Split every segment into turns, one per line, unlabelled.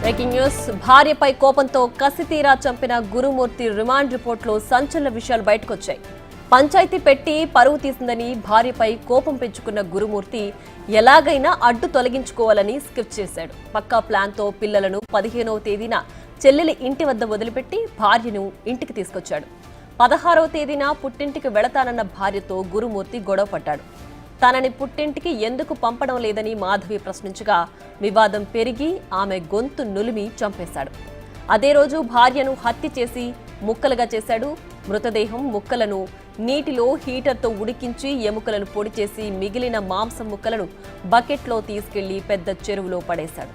Breaking news. భార్యపై కోపంతో కసితీరా చంపిన గురుమూర్తి remand రిపోర్టులో సంచలన విషయాలు బయటకొచ్చాయి. పంచాయతీ పెట్టి పరువు తీసిందని భార్యపై కోపం పెంచుకున్న గురుమూర్తి ఎలాగైనా అడ్డు తొలగించుకోవాలని స్కెచ్ చేశాడు. పక్కా ప్లాన్తో పిల్లలను 15వ తేదీన చెల్లెలి ఇంటి వద్ద వదిలిపెట్టి భార్యను ఇంటికి తీసుకొచ్చాడు. 16వ తేదీన పుట్టింటికి వెళతానన్న భార్యతో గురుమూర్తి గొడవ పడ్డాడు. తనని పుట్టింటికి ఎందుకు పంపడం లేదని మాధవి ప్రశ్నించగా వివాదం పెరిగి ఆమె గొంతు నులిమి చంపేశాడు. అదే రోజు భార్యను హత్య చేసి ముక్కలుగా చేశాడు. మృతదేహం ముక్కలను నీటిలో హీటర్తో ఉడికించి ఎముకలను పొడి చేసి మిగిలిన మాంసం ముక్కలను బకెట్లో తీసుకెళ్లి పెద్ద చెరువులో పడేశాడు.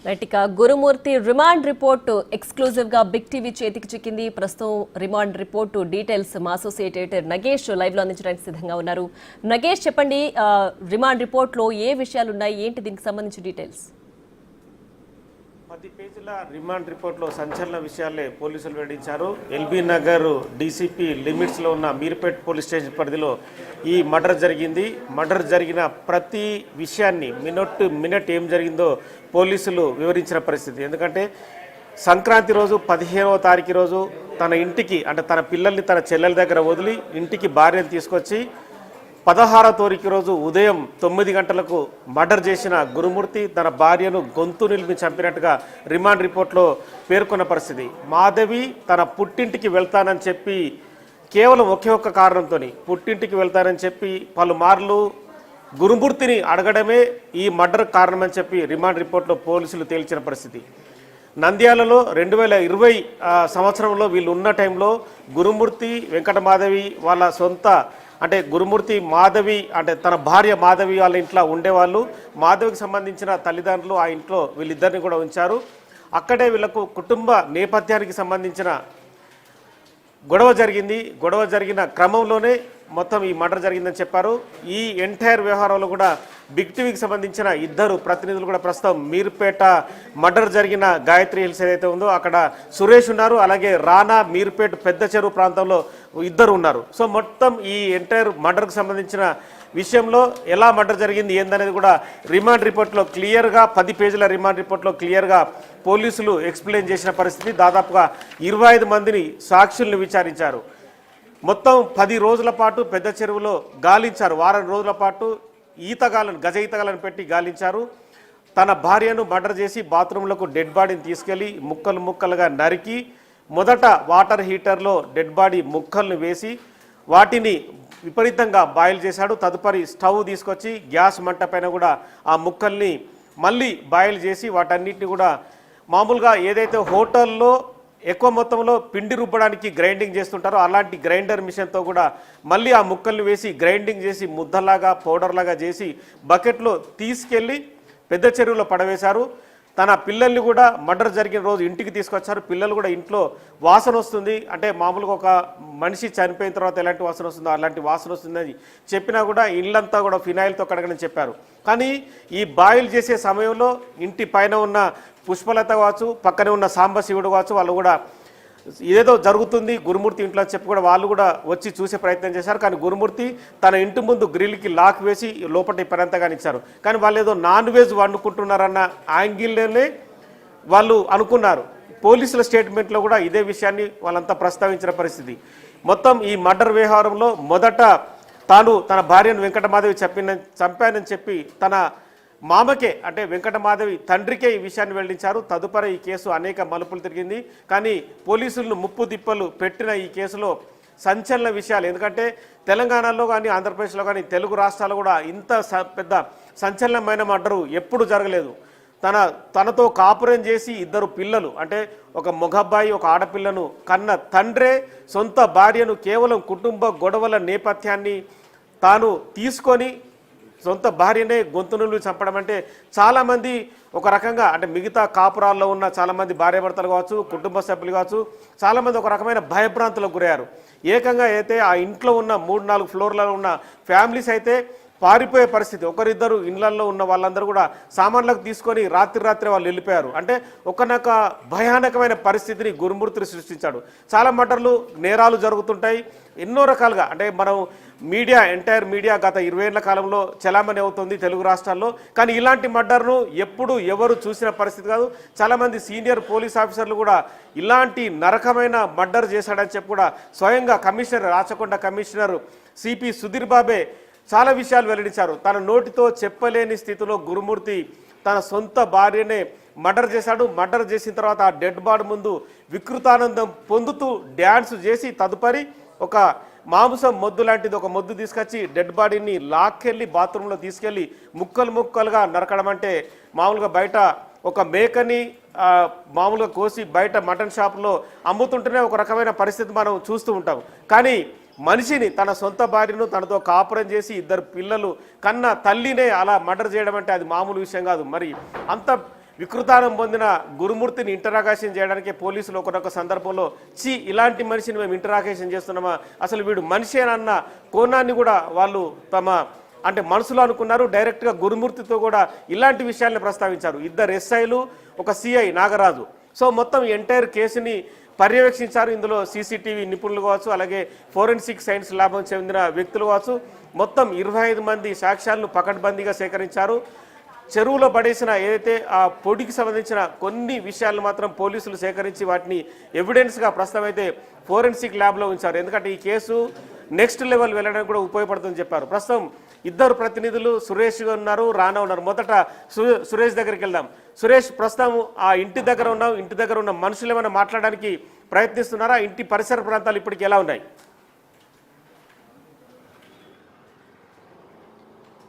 రైటిక గురుమూర్తి రిమాండ్ రిపోర్టు ఎక్స్క్లూజివ్ గా బిగ్ టీవీ చేతికి చిక్కింది. ప్రస్తుతం రిమాండ్ రిపోర్టు డీటెయిల్స్ మా అసోసియేట్ ఎడిటర్ నగేష్ లైవ్ లో అందించడానికి సిద్ధంగా ఉన్నారు. నగేష్, చెప్పండి, రిమాండ్ రిపోర్ట్ లో ఏ విషయాలు ఉన్నాయి, ఏంటి దీనికి సంబంధించిన డీటెయిల్స్?
10 పేజీల రిమాండ్ రిపోర్ట్లో సంచలన విషయాలే పోలీసులు వెల్లడించారు. ఎల్బీ నగర్ డీసీపీ లిమిట్స్లో ఉన్న మీర్పేట్ పోలీస్ స్టేషన్ పరిధిలో ఈ మర్డర్ జరిగింది. మర్డర్ జరిగిన ప్రతి విషయాన్ని మినిట్ ఏం జరిగిందో పోలీసులు వివరించిన పరిస్థితి. ఎందుకంటే సంక్రాంతి రోజు 15వ తారీఖు రోజు తన ఇంటికి, అంటే తన పిల్లల్ని తన చెల్లెల దగ్గర వదిలి ఇంటికి భార్యను తీసుకొచ్చి 16వ తారీఖు రోజు ఉదయం 9 గంటలకు మర్డర్ చేసిన గురుమూర్తి తన భార్యను గొంతు నిలిపి చంపినట్టుగా రిమాండ్ రిపోర్ట్లో పేర్కొన్న పరిస్థితి. మాధవి తన పుట్టింటికి వెళ్తానని చెప్పి కేవలం ఒకే ఒక్క కారణంతో పుట్టింటికి వెళ్తానని చెప్పి పలుమార్లు గురుమూర్తిని అడగడమే ఈ మర్డర్ కారణమని చెప్పి రిమాండ్ రిపోర్ట్లో పోలీసులు తేల్చిన పరిస్థితి. నంద్యాలలో 2020 సంవత్సరంలో వీళ్ళు ఉన్న టైంలో గురుమూర్తి వెంకటమాధవి వాళ్ళ సొంత, అంటే గురుమూర్తి మాధవి, అంటే తన భార్య మాధవి వాళ్ళ ఇంట్లో ఉండేవాళ్ళు. మాధవికి సంబంధించిన తల్లిదండ్రులు ఆ ఇంట్లో వీళ్ళిద్దరిని కూడా ఉంచారు. అక్కడే వీళ్ళకు కుటుంబ నేపథ్యానికి సంబంధించిన గొడవ జరిగింది. గొడవ జరిగిన క్రమంలోనే మొత్తం ఈ మర్డర్ జరిగిందని చెప్పారు. ఈ ఎంటైర్ వ్యవహారంలో కూడా బిగ్ టీవీకి సంబంధించిన ఇద్దరు ప్రతినిధులు కూడా ప్రస్తుతం మీర్పేట మర్డర్ జరిగిన గాయత్రి హిల్స్ ఏదైతే ఉందో అక్కడ సురేష్ ఉన్నారు, అలాగే రానా మీర్పేట పెద్ద చెరువు ప్రాంతంలో ఇద్దరు ఉన్నారు. సో మొత్తం ఈ ఎంటైర్ మర్డర్కి సంబంధించిన విషయంలో ఎలా మర్డర్ జరిగింది ఏందనేది కూడా రిమాండ్ రిపోర్ట్లో క్లియర్గా 10 పేజీల రిమాండ్ రిపోర్ట్లో క్లియర్గా పోలీసులు ఎక్స్ప్లెయిన్ చేసిన పరిస్థితి. దాదాపుగా 25 మందిని సాక్షుల్ని విచారించారు. మొత్తం 10 రోజుల పాటు పెద్ద చెరువులో గాలించారు. వారం రోజుల పాటు గజ ఈతగాలను పెట్టి గాలించారు. తన భార్యను మర్డర్ చేసి బాత్రూంలకు డెడ్ బాడీని తీసుకెళ్లి ముక్కలుగా నరికి మొదట వాటర్ హీటర్లో డెడ్ బాడీ ముక్కలను వేసి వాటిని విపరీతంగా బాయిల్ చేశాడు. తదుపరి స్టవ్ తీసుకొచ్చి గ్యాస్ మంట పైన కూడా ఆ ముక్కల్ని మళ్ళీ బాయిల్ చేసి వాటన్నిటిని కూడా మామూలుగా ఏదైతే హోటల్లో ఎక్కువ మొత్తంలో పిండి రుబ్బడానికి గ్రైండింగ్ చేస్తుంటారో అలాంటి గ్రైండర్ మిషన్తో కూడా మళ్ళీ ఆ ముక్కల్ని వేసి గ్రైండింగ్ చేసి ముద్దలాగా పౌడర్లాగా చేసి బకెట్లో తీసుకెళ్ళి పెద్ద చెరువులో పడవేశారు. తన పిల్లల్ని కూడా మర్డర్ జరిగిన రోజు ఇంటికి తీసుకొచ్చారు. పిల్లలు కూడా ఇంట్లో వాసన వస్తుంది, అంటే మామూలుగా ఒక మనిషి చనిపోయిన తర్వాత ఎలాంటి వాసన వస్తుందో అలాంటి వాసన వస్తుందని చెప్పినా కూడా ఇళ్ళంతా కూడా ఫినాయిల్తో కడగని చెప్పారు. కానీ ఈ బాయిల్ చేసే సమయంలో ఇంటి పైన ఉన్న పుష్పలత కావచ్చు, పక్కనే ఉన్న సాంబశివుడు కావచ్చు, వాళ్ళు కూడా ఏదో జరుగుతుంది గురుమూర్తి ఇంట్లో చెప్పి కూడా వాళ్ళు కూడా వచ్చి చూసే ప్రయత్నం చేశారు. కానీ గురుమూర్తి తన ఇంటి ముందు గ్రిల్కి లాక్ వేసి లోపల పరంతగాని ఇచ్చారు. కానీ వాళ్ళు ఏదో నాన్ వెజ్ వండుకుంటున్నారన్న యాంగిల్లోనే వాళ్ళు అనుకున్నారు. పోలీసుల స్టేట్మెంట్లో కూడా ఇదే విషయాన్ని వాళ్ళంతా ప్రస్తావించిన పరిస్థితి. మొత్తం ఈ మర్డర్ వ్యవహారంలో మొదట తాను తన భార్యను వెంకటమాధవి చంపానని చెప్పి తన మామకే, అంటే వెంకటమాధవి తండ్రికే ఈ విషయాన్ని వెల్లడించారు. తదుపరి ఈ కేసు అనేక మలుపులు తిరిగింది. కానీ పోలీసులను ముప్పు దిప్పలు పెట్టిన ఈ కేసులో సంచలన విషయాలు, ఎందుకంటే తెలంగాణలో కానీ ఆంధ్రప్రదేశ్లో కానీ తెలుగు రాష్ట్రాల్లో కూడా ఇంత పెద్ద సంచలనమైన మర్డరు ఎప్పుడు జరగలేదు. తనతో కాపురం చేసి 2 పిల్లలు, అంటే ఒక మగబ్బాయి ఒక ఆడపిల్లను కన్న తండ్రే సొంత భార్యను కేవలం కుటుంబ గొడవల నేపథ్యాన్ని తాను తీసుకొని సొంత భార్యనే గొంతునులు చంపడం అంటే చాలామంది ఒక రకంగా అంటే మిగతా కాపురాల్లో ఉన్న చాలామంది భార్యాభర్తలు కావచ్చు, కుటుంబ సభ్యులు కావచ్చు, చాలామంది ఒక రకమైన భయభ్రాంతులకు గురయ్యారు. ఏకంగా అయితే ఆ ఇంట్లో ఉన్న 3-4 ఫ్లోర్లలో ఉన్న ఫ్యామిలీస్ అయితే పారిపోయే పరిస్థితి. ఒకరిద్దరు ఇళ్లలో ఉన్న వాళ్ళందరూ కూడా సామాన్లకు తీసుకొని రాత్రి వాళ్ళు వెళ్ళిపోయారు. అంటే ఒకనొక భయానకమైన పరిస్థితిని గురుమూర్తి సృష్టించాడు. చాలా మర్డర్లు నేరాలు జరుగుతుంటాయి ఎన్నో రకాలుగా. అంటే మనం ఎంటైర్ మీడియా గత 20 ఏళ్ల కాలంలో చలామణి అవుతుంది తెలుగు రాష్ట్రాల్లో. కానీ ఇలాంటి మర్డర్ను ఎప్పుడు ఎవరు చూసిన పరిస్థితి కాదు. చాలామంది సీనియర్ పోలీస్ ఆఫీసర్లు కూడా ఇలాంటి నరకమైన మర్డర్ చేశాడని చెప్పి కూడా స్వయంగా రాచకొండ కమిషనర్ సిపి సుధీర్ బాబే చాలా విషయాలు వెల్లడించారు. తన నోటితో చెప్పలేని స్థితిలో గురుమూర్తి తన సొంత భార్యనే మర్డర్ చేశాడు. మర్డర్ చేసిన తర్వాత ఆ డెడ్ బాడీ ముందు వికృతానందం పొందుతూ డ్యాన్స్ చేసి తదుపరి ఒక మాంసం మొద్దు లాంటిది ఒక మొద్దు తీసుకొచ్చి డెడ్ బాడీని లాక్కెళ్ళి బాత్రూంలో తీసుకెళ్ళి ముక్కలుగా నరకడం అంటే మామూలుగా బయట ఒక మేకని మామూలుగా కోసి బయట మటన్ షాప్లో అమ్ముతుంటేనే ఒక రకమైన పరిస్థితి మనం చూస్తూ ఉంటాం. కానీ మనిషిని తన సొంత భార్యను తనతో కాపురం చేసి 2 పిల్లలు కన్న తల్లినే అలా మర్డర్ చేయడం అంటే అది మామూలు విషయం కాదు. మరి అంత వికృతానం పొందిన గురుమూర్తిని ఇంటరాగేషన్ చేయడానికి పోలీసులు ఒకనొక సందర్భంలో ఇలాంటి మనిషిని మేము ఇంటరాగేషన్ చేస్తున్నామా, అసలు వీడు మనిషేనన్న కోణాన్ని కూడా వాళ్ళు తమ అంటే మనసులో అనుకున్నారు. డైరెక్ట్గా గురుమూర్తితో కూడా ఇలాంటి విషయాల్ని ప్రస్తావించారు. 2 ఎస్ఐలు, ఒక సిఐ నాగరాజు. సో మొత్తం ఎంటైర్ కేసుని పర్యవేక్షించారు. ఇందులో సీసీటీవీ నిపుణులు కావచ్చు, అలాగే ఫోరెన్సిక్ సైన్స్ ల్యాబ్కు చెందిన వ్యక్తులు కావచ్చు. మొత్తం 25 మంది సాక్ష్యాలను పకడ్బందీగా సేకరించారు. చెరువులో పడేసిన ఏదైతే ఆ పొడికి సంబంధించిన కొన్ని విషయాలను మాత్రం పోలీసులు సేకరించి వాటిని ఎవిడెన్స్గా ప్రస్తుతం అయితే ఫోరెన్సిక్ ల్యాబ్లో ఉంచారు. ఎందుకంటే ఈ కేసు నెక్స్ట్ లెవెల్ వెళ్ళడానికి కూడా ఉపయోగపడుతుందని చెప్పారు. ప్రస్తుతం 2 ప్రతినిధులు సురేష్ ఉన్నారు, రానా ఉన్నారు. మొదట సురేష్ దగ్గరికి వెళ్దాం. సురేష్, ప్రస్తుతం ఆ ఇంటి దగ్గర ఉన్నాం. ఇంటి దగ్గర ఉన్న మనుషులు ఏమైనా మాట్లాడడానికి ప్రయత్నిస్తున్నారా? ఇంటి పరిసర ప్రాంతాలు ఇప్పటికి ఎలా ఉన్నాయి?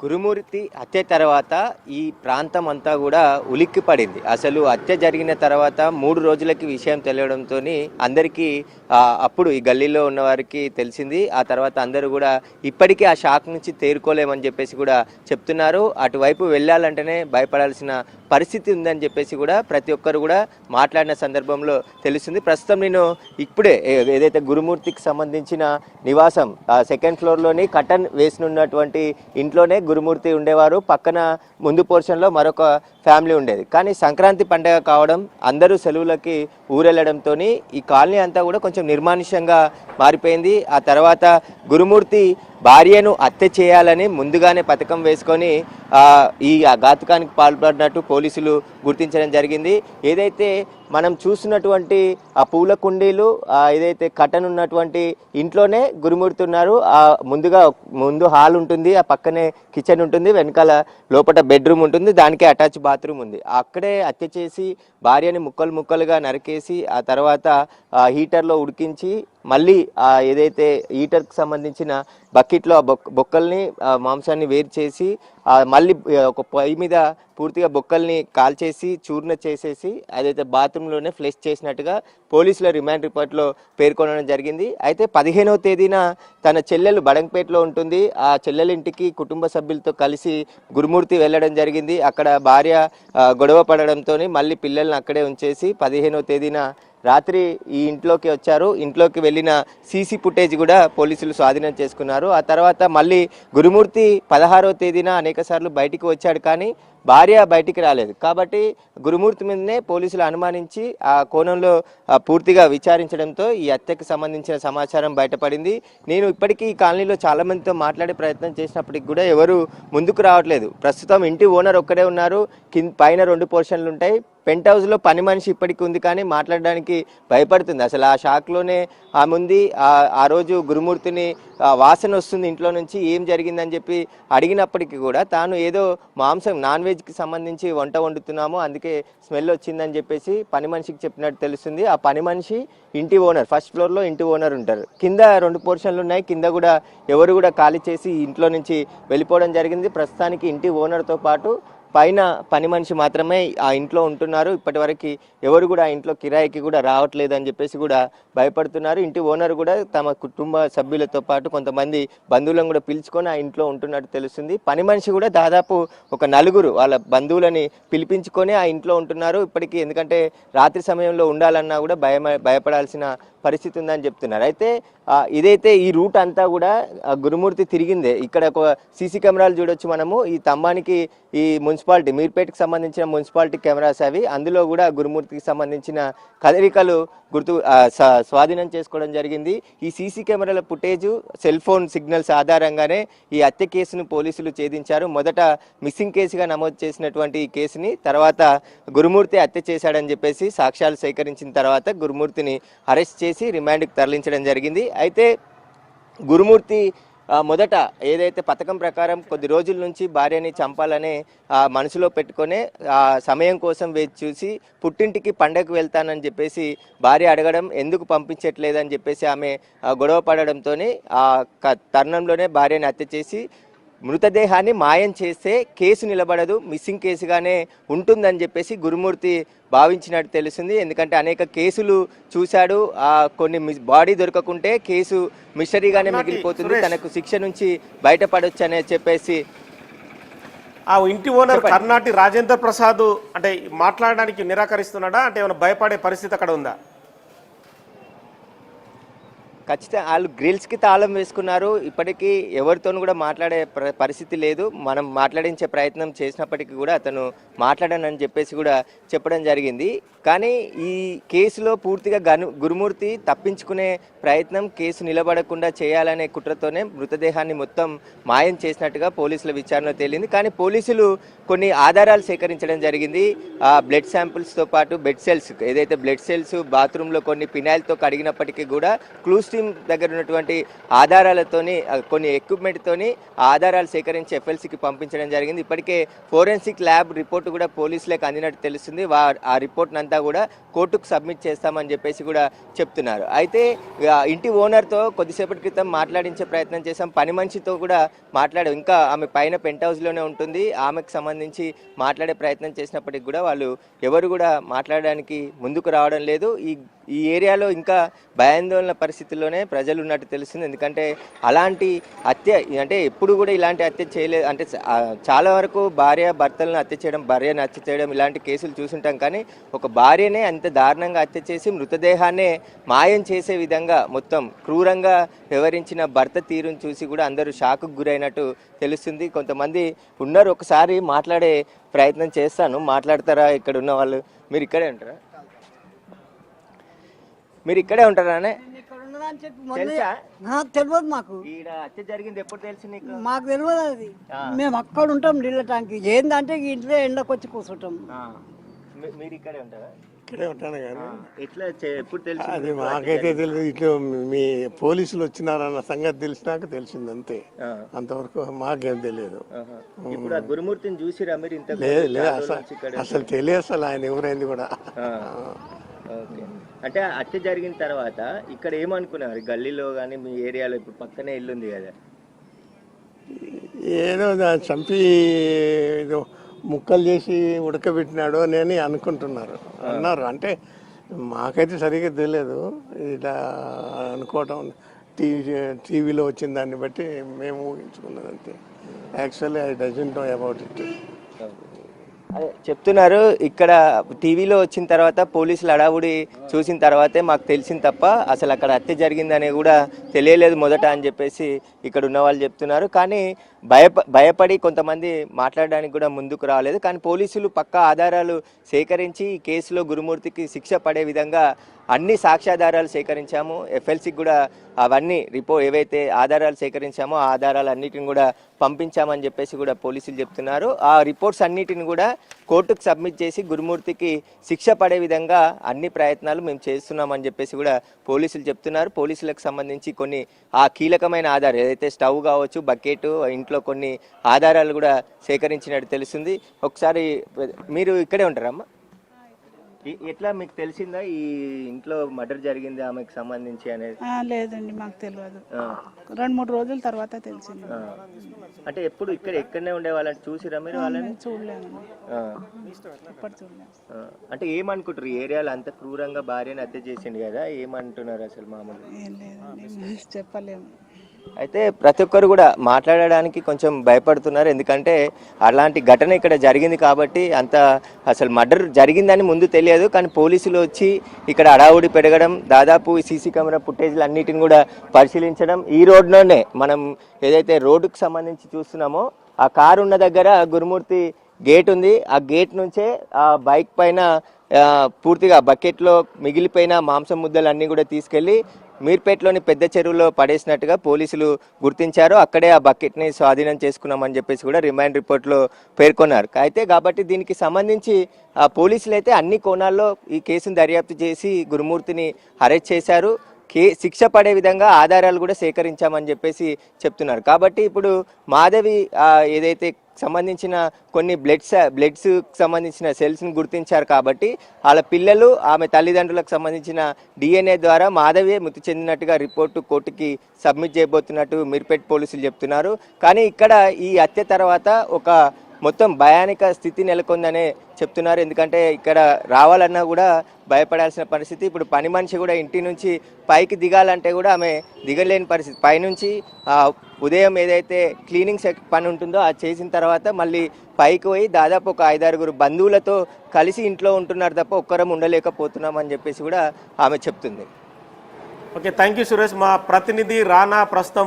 గురుమూర్తి హత్య తర్వాత ఈ ప్రాంతం అంతా కూడా ఉలిక్కి పడింది. అసలు హత్య జరిగిన తర్వాత 3 రోజులకి విషయం తెలియడంతో అందరికీ అప్పుడు ఈ గల్లీలో ఉన్న వారికి తెలిసింది. ఆ తర్వాత అందరూ కూడా ఇప్పటికీ ఆ షాక్ నుంచి తేరుకోలేమని చెప్పేసి కూడా చెప్తున్నారు. అటువైపు వెళ్ళాలంటేనే భయపడాల్సిన పరిస్థితి ఉందని చెప్పేసి కూడా ప్రతి ఒక్కరు కూడా మాట్లాడిన సందర్భంలో తెలుస్తుంది. ప్రస్తుతం నేను ఇప్పుడే ఏదైతే గురుమూర్తికి సంబంధించిన నివాసం 2nd ఫ్లోర్లోని కటన్ వేసినటువంటి ఇంట్లోనే గురుమూర్తి ఉండేవారు. పక్కన ముందు పోర్షన్లో మరొక ఫ్యామిలీ ఉండేది. కానీ సంక్రాంతి పండుగ కావడం, అందరూ సెలవులకి ఊరెళ్ళడంతో ఈ కాలనీ అంతా కూడా కొంచెం నిర్మానుష్యంగా మారిపోయింది. ఆ తర్వాత గురుమూర్తి భార్యను హత్య చేయాలని ముందుగానే పథకం వేసుకొని ఈ ఘాతుకానికి పాల్పడినట్టు పోలీసులు గుర్తించడం జరిగింది. ఏదైతే మనం చూస్తున్నటువంటి ఆ పూల కుండీలు ఏదైతే కటన్ ఉన్నటువంటి ఇంట్లోనే గురుమూర్తి ఉన్నారు. ముందు హాల్ ఉంటుంది, ఆ పక్కనే కిచెన్ ఉంటుంది, వెనకాల లోపల బెడ్రూమ్ ఉంటుంది, దానికే అటాచ్ బాత్రూమ్ ఉంది. అక్కడే హత్య చేసి భార్యని ముక్కలుగా నరికేసి ఆ తర్వాత హీటర్లో ఉడికించి మళ్ళీ ఏదైతే హీటర్కి సంబంధించిన బకెట్లో బొక్కల్ని మాంసాన్ని వేరు చేసి మళ్ళీ ఒక పొయ్యి మీద పూర్తిగా బొక్కల్ని కాల్చేసి చూర్ణ చేసేసి అదైతే బాత్రూంలోనే ఫ్లష్ చేసినట్టుగా పోలీసుల రిమాండ్ రిపోర్ట్లో పేర్కొనడం జరిగింది. అయితే 15వ తేదీన తన చెల్లెలు బడంగపేటలో ఉంటుంది. ఆ చెల్లెలింటికి కుటుంబ సభ్యులతో కలిసి గురుమూర్తి వెళ్ళడం జరిగింది. అక్కడ భార్య గొడవ పడడంతో మళ్ళీ పిల్లల్ని అక్కడే ఉంచేసి 15వ తేదీన రాత్రి ఈ ఇంట్లోకి వచ్చారు. ఇంట్లోకి వెళ్ళిన సీసీ ఫుటేజ్ కూడా పోలీసులు స్వాధీనం చేసుకున్నారు. ఆ తర్వాత మళ్ళీ గురుమూర్తి 16వ తేదీన అనేకసార్లు బయటికి వచ్చాడు, కానీ భార్య బయటికి రాలేదు. కాబట్టి గురుమూర్తి మీదనే పోలీసులు అనుమానించి ఆ కోణంలో పూర్తిగా విచారించడంతో ఈ హత్యకు సంబంధించిన సమాచారం బయటపడింది. నేను ఇప్పటికీ ఈ కాలనీలో చాలా మందితో మాట్లాడే ప్రయత్నం చేసినప్పటికి కూడా ఎవరు ముందుకు రావట్లేదు. ప్రస్తుతం ఇంటి ఓనర్ ఒక్కడే ఉన్నారు. పైన 2 పోర్షన్లు ఉంటాయి. పెంట్ హౌస్లో పని మనిషి ఇప్పటికీ ఉంది, కానీ మాట్లాడడానికి భయపడుతుంది. అసలు ఆ షాక్లోనే ఆమె ఉంది. ఆ రోజు గురుమూర్తిని వాసన వస్తుంది ఇంట్లో నుంచి, ఏం జరిగిందని చెప్పి అడిగినప్పటికీ కూడా తాను ఏదో మాంసం నాన్ వెజ్కి సంబంధించి వంట వండుతున్నాము, అందుకే స్మెల్ వచ్చిందని చెప్పేసి పని మనిషికి చెప్పినట్టు తెలుస్తుంది. ఆ పని మనిషి ఇంటి ఓనర్, 1st ఫ్లోర్లో ఇంటి ఓనర్ ఉంటారు. కింద 2 పోర్షన్లు ఉన్నాయి. కింద కూడా ఎవరు కూడా ఖాళీ చేసి ఇంట్లో నుంచి వెళ్ళిపోవడం జరిగింది. ప్రస్తుతానికి ఇంటి ఓనర్తో పాటు పైన పని మనిషి మాత్రమే ఆ ఇంట్లో ఉంటున్నారు. ఇప్పటివరకు ఎవరు కూడా ఆ ఇంట్లో కిరాయికి కూడా రావట్లేదు అని చెప్పేసి కూడా భయపడుతున్నారు. ఇంటి ఓనర్ కూడా తమ కుటుంబ సభ్యులతో పాటు కొంతమంది బంధువులను కూడా పిలుచుకొని ఆ ఇంట్లో ఉంటున్నట్టు తెలుస్తుంది. పని మనిషి కూడా దాదాపు ఒక నలుగురు వాళ్ళ బంధువులని పిలిపించుకొని ఆ ఇంట్లో ఉంటున్నారు ఇప్పటికీ. ఎందుకంటే రాత్రి సమయంలో ఉండాలన్నా కూడా భయపడాల్సిన పరిస్థితి ఉందని చెప్తున్నారు. అయితే ఇదైతే ఈ రూట్ అంతా కూడా గురుమూర్తి తిరిగిందే. ఇక్కడ ఒక సీసీ కెమెరాలు చూడొచ్చు మనము. ఈ తంబానికి ఈ మున్సిపాలిటీ మీర్పేటకి సంబంధించిన మున్సిపాలిటీ కెమెరాస్ అవి. అందులో కూడా గురుమూర్తికి సంబంధించిన కదలికలు స్వాధీనం చేసుకోవడం జరిగింది. ఈ సీసీ కెమెరాల ఫుటేజ్, సెల్ ఫోన్ సిగ్నల్స్ ఆధారంగానే ఈ హత్య కేసును పోలీసులు ఛేదించారు. మొదట మిస్సింగ్ కేసుగా నమోదు చేసినటువంటి ఈ కేసుని తర్వాత గురుమూర్తి హత్య చేశాడని చెప్పేసి సాక్ష్యాలు సేకరించిన తర్వాత గురుమూర్తిని అరెస్ట్ చేసి రిమాండ్కి తరలించడం జరిగింది. అయితే గురుమూర్తి మొదట ఏదైతే పథకం ప్రకారం కొద్ది రోజుల నుంచి భార్యని చంపాలనే మనసులో పెట్టుకొని ఆ సమయం కోసం వేచి చూసి పుట్టింటికి పండగకు వెళ్తానని చెప్పేసి భార్య అడగడం, ఎందుకు పంపించట్లేదని చెప్పేసి ఆమె గొడవ పడడంతో ఆ తరుణంలోనే భార్యని హత్య చేసి మృతదేహాన్ని మాయం చేస్తే కేసు నిలబడదు, మిస్సింగ్ కేసుగానే ఉంటుందని చెప్పేసి గురుమూర్తి భావించినట్టు తెలుస్తుంది. ఎందుకంటే అనేక కేసులు చూశాడు. కొన్ని బాడీ దొరకకుంటే కేసు మిస్టరీగానే మిగిలిపోతుంది, తనకు శిక్ష నుంచి బయటపడొచ్చు అని చెప్పేసి
ఆ ఇంటి ఓనర్ కర్ణాటి రాజేంద్ర ప్రసాద్ అంటే మాట్లాడడానికి నిరాకరిస్తున్నాడా? అంటే ఏమైనా భయపడే పరిస్థితి అక్కడ ఉందా?
ఖచ్చితంగా వాళ్ళు గ్రిల్స్కి తాళం వేసుకున్నారు. ఇప్పటికీ ఎవరితోనూ కూడా మాట్లాడే పరిస్థితి లేదు. మనం మాట్లాడించే ప్రయత్నం చేసినప్పటికీ కూడా అతను మాట్లాడనని చెప్పేసి కూడా చెప్పడం జరిగింది. కానీ ఈ కేసులో పూర్తిగా గురుమూర్తి తప్పించుకునే ప్రయత్నం, కేసు నిలబడకుండా చేయాలనే కుట్రతోనే మృతదేహాన్ని మొత్తం మాయం చేసినట్టుగా పోలీసుల విచారణలో తేలింది. కానీ పోలీసులు కొన్ని ఆధారాలు సేకరించడం జరిగింది. బ్లడ్ శాంపిల్స్తో పాటు బెడ్ సెల్స్, ఏదైతే బ్లడ్ సెల్స్ బాత్రూంలో కొన్ని ఫినాయిల్తో కడిగినప్పటికీ కూడా క్లూస్ టీమ్ దగ్గర ఉన్నటువంటి ఆధారాలతోని కొన్ని ఎక్విప్మెంట్తోని ఆధారాలు సేకరించి ఎఫ్ఎల్సీకి పంపించడం జరిగింది. ఇప్పటికే ఫోరెన్సిక్ ల్యాబ్ రిపోర్ట్ కూడా పోలీసులకు అందినట్టు తెలుస్తుంది. ఆ రిపోర్ట్ అంతా కూడా కోర్టుకు సబ్మిట్ చేస్తామని చెప్పేసి కూడా చెప్తున్నారు. అయితే ఇంటి ఓనర్తో కొద్దిసేపటి క్రితం మాట్లాడించే ప్రయత్నం చేశాం. పని మనిషితో కూడా మాట్లాడాం. ఇంకా ఆమె పైన పెంట్ హౌస్లోనే ఉంటుంది. ఆమెకు సంబంధించి మాట్లాడే ప్రయత్నం చేసినప్పటికి కూడా వాళ్ళు ఎవరు కూడా మాట్లాడడానికి ముందుకు రావడం లేదు. ఈ ఏరియాలో ఇంకా భయాందోళన పరిస్థితుల్లోనే ప్రజలు ఉన్నట్టు తెలుస్తుంది. ఎందుకంటే అలాంటి హత్య అంటే ఎప్పుడు కూడా ఇలాంటి హత్య చేయలేదు. అంటే చాలా వరకు భర్తలను హత్య చేయడం, భార్యను హత్య చేయడం ఇలాంటి కేసులు చూసుంటాం. కానీ ఒక భార్యనే అంత దారుణంగా హత్య చేసి మృతదేహాన్నే మాయం చేసే విధంగా మొత్తం క్రూరంగా వ్యవహరించిన భర్త తీరును చూసి కూడా అందరూ షాక్కు గురైనట్టు తెలుస్తుంది. కొంతమంది ఉన్నారు, ఒకసారి మాట్లాడే ప్రయత్నం చేస్తాను. మాట్లాడతారా? ఇక్కడ ఉన్న వాళ్ళు. మీరు ఇక్కడే ఉంటారా? మీరు ఇక్కడే ఉంటారానే?
తెలియదు మాకు.
హత్య జరిగింది ఎప్పుడు తెలుసు నీకు?
మాకు తెలియదు అది. మేము అక్కడ ఉంటాం నీళ్ళ ట్యాంక్. ఏంటంటే ఇంట్లో ఎండకు వచ్చి కూర్చుంటాం.
మీరు ఇక్కడే ఉంటారా?
ఇక్కడే ఉంటాను కానీ
ఎట్లా ఎప్పుడు తెలుసు?
అది మాకైతే తెలియదు. ఇట్లా మీ పోలీసులు వచ్చినారన్న సంగతి తెలిసినాక తెలిసింది అంతే. అంతవరకు మాకేం తెలియదు.
ఇప్పుడు ఆ గురుమూర్తిని చూసిరా మీరు? ఇంత
లేదు లేదు, అసలు తెలియదు అసలు ఆయన ఎవరైంది కూడా.
అంటే హత్య జరిగిన తర్వాత ఇక్కడ ఏమనుకున్నారు? గల్లీలో కానీ మీ ఏరియాలో ఇప్పుడు పక్కనే ఇల్లు ఉంది కదా,
ఏదో చంపి ఏదో ముక్కలు చేసి ఉడకబెట్టినాడు అని అనుకుంటున్నారు అన్నారు. అంటే మాకైతే సరిగ్గా తెలియదు. ఇలా అనుకోవటం టీవీలో వచ్చిన దాన్ని బట్టి మేము ఊహించుకున్నది అంతే. Actually I doesn't know about it.
అదే చెప్తున్నారు. ఇక్కడ టీవీలో వచ్చిన తర్వాత పోలీసులు హడావుడి చూసిన తర్వాతే మాకు తెలిసింది తప్ప అసలు అక్కడ హత్య జరిగిందనే కూడా తెలియలేదు మొదట అని చెప్పేసి ఇక్కడ ఉన్న వాళ్ళు చెప్తున్నారు. కానీ భయపడి కొంతమంది మాట్లాడడానికి కూడా ముందుకు రాలేదు. కానీ పోలీసులు పక్కా ఆధారాలు సేకరించి ఈ కేసులో గురుమూర్తికి శిక్ష పడే విధంగా అన్ని సాక్ష్యాధారాలు సేకరించాము. ఎఫ్ఎల్సీకి కూడా అవన్నీ ఏవైతే ఆధారాలు సేకరించామో ఆ ఆధారాలన్నిటిని కూడా పంపించామని చెప్పేసి కూడా పోలీసులు చెప్తున్నారు. ఆ రిపోర్ట్స్ అన్నిటిని కూడా కోర్టుకు సబ్మిట్ చేసి గురుమూర్తికి శిక్ష పడే విధంగా అన్ని ప్రయత్నాలు మేము చేస్తున్నామని చెప్పేసి కూడా పోలీసులు చెప్తున్నారు. పోలీసులకు సంబంధించి కొన్ని ఆ కీలకమైన ఆధారాలు ఏదైతే స్టవ్ కావచ్చు, బకెట్, ఇంట్లో కొన్ని ఆధారాలు కూడా సేకరించినట్టు తెలుస్తుంది. ఒకసారి మీరు ఇక్కడే ఉంటారమ్మా? ఎట్లా మీకు తెలిసిందా ఈ ఇంట్లో మర్డర్ జరిగింది ఆమెకు సంబంధించి అనేది?
లేదండి, మాకు తెలియదు. 2-3 రోజుల తర్వాత తెలిసింది.
అంటే ఎప్పుడు ఎక్కడనే ఉండే వాళ్ళని చూసిరా మీరు వాళ్ళని?
చూడలేమండి, ఎప్పుడు చూడలేము.
అంటే ఏమనుకుంటారు, ఈ ఏరియాలో అంత క్రూరంగా భార్యని హత్య చేసిండు కదా, ఏమంటున్నారు అసలు మామూలు?
ఏం లేదండి, చెప్పలేము.
అయితే ప్రతి ఒక్కరు కూడా మాట్లాడడానికి కొంచెం భయపడుతున్నారు, ఎందుకంటే అలాంటి ఘటన ఇక్కడ జరిగింది కాబట్టి అంత అసలు మర్డర్ జరిగిందని ముందు తెలియదు. కానీ పోలీసులు వచ్చి ఇక్కడ అడావుడి పెరగడం, దాదాపు సీసీ కెమెరా ఫుటేజ్లు అన్నిటిని కూడా పరిశీలించడం, ఈ రోడ్లోనే మనం ఏదైతే రోడ్డుకు సంబంధించి చూస్తున్నామో ఆ కారు ఉన్న దగ్గర గురుమూర్తి గేట్ ఉంది, ఆ గేట్ నుంచే ఆ బైక్ పైన పూర్తిగా బకెట్లో మిగిలిపోయిన మాంసం ముద్దలు అన్నీ కూడా తీసుకెళ్లి మీర్పేటలోని పెద్ద చెరువులో పడేసినట్టుగా పోలీసులు గుర్తించారు. అక్కడే ఆ బకెట్ని స్వాధీనం చేసుకున్నామని చెప్పేసి కూడా రిమాండ్ రిపోర్ట్లో పేర్కొన్నారు. అయితే కాబట్టి దీనికి సంబంధించి పోలీసులు అయితే అన్ని కోణాల్లో ఈ కేసును దర్యాప్తు చేసి గురుమూర్తిని అరెస్ట్ చేశారు. శిక్ష పడే విధంగా ఆధారాలు కూడా సేకరించామని చెప్పేసి చెప్తున్నారు. కాబట్టి ఇప్పుడు మాధవి ఏదైతే సంబంధించిన కొన్ని బ్లడ్స్ సంబంధించిన సెల్స్ని గుర్తించారు కాబట్టి వాళ్ళ పిల్లలు ఆమె తల్లిదండ్రులకు సంబంధించిన DNA ద్వారా మాధవి మృతి చెందినట్టుగా రిపోర్టు కోర్టుకి సబ్మిట్ చేయబోతున్నట్టు మీర్పేట్ పోలీసులు చెప్తున్నారు. కానీ ఇక్కడ ఈ హత్య తర్వాత ఒక మొత్తం భయానక స్థితి నెలకొందనే చెప్తున్నారు. ఎందుకంటే ఇక్కడ రావాలన్నా కూడా భయపడాల్సిన పరిస్థితి. ఇప్పుడు పని మనిషి కూడా ఇంటి నుంచి పైకి దిగాలంటే కూడా ఆమె దిగలేని పరిస్థితి. పైనుంచి ఉదయం ఏదైతే క్లీనింగ్ పని ఉంటుందో అది చేసిన తర్వాత మళ్ళీ పైకి పోయి దాదాపు ఒక 5-6 బంధువులతో కలిసి ఇంట్లో ఉంటున్నారు తప్ప ఒక్కరం ఉండలేకపోతున్నామని చెప్పేసి కూడా ఆమె చెప్తుంది.
Okay, thank you Suresh. మా ప్రతినిధి రానా ప్రస్తుతం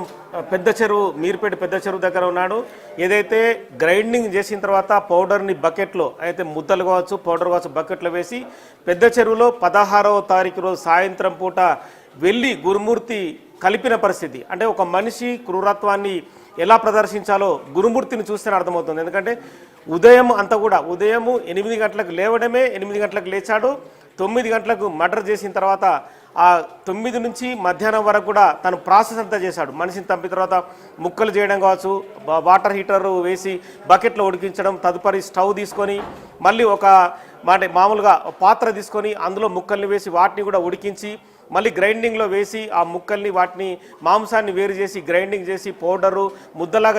పెద్ద చెరువు మీర్పేట పెద్ద చెరువు దగ్గర ఉన్నాడు. ఏదైతే గ్రైండింగ్ చేసిన తర్వాత పౌడర్ని బకెట్లో అయితే ముద్దలు కావచ్చు పౌడర్ కావచ్చు బకెట్లో వేసి పెద్ద చెరువులో 16వ తారీఖు రోజు సాయంత్రం పూట వెళ్ళి గురుమూర్తి కలిపిన పరిస్థితి. అంటే ఒక మనిషి క్రూరత్వాన్ని ఎలా ప్రదర్శించాలో గురుమూర్తిని చూస్తేనే అర్థమవుతుంది. ఎందుకంటే ఉదయం అంతా కూడా ఉదయం 8 గంటలకు లేవడమే, 8 గంటలకు లేచాడు, 9 గంటలకు మర్డర్ చేసిన తర్వాత ఆ 9 నుంచి మధ్యాహ్నం వరకు కూడా తను ప్రాసెస్ అంతా చేశాడు. మనిషిని చంపిన తర్వాత ముక్కలు చేయడం కావచ్చు, వాటర్ హీటర్ వేసి బకెట్లో ఉడికించడం, తదుపరి స్టవ్ తీసుకొని మళ్ళీ ఒక మామూలుగా పాత్ర తీసుకొని అందులో ముక్కల్ని వేసి వాటిని కూడా ఉడికించి మళ్ళీ గ్రైండింగ్లో వేసి ఆ ముక్కల్ని వాటిని మాంసాన్ని వేరు చేసి గ్రైండింగ్ చేసి పౌడరు ముద్దలాగా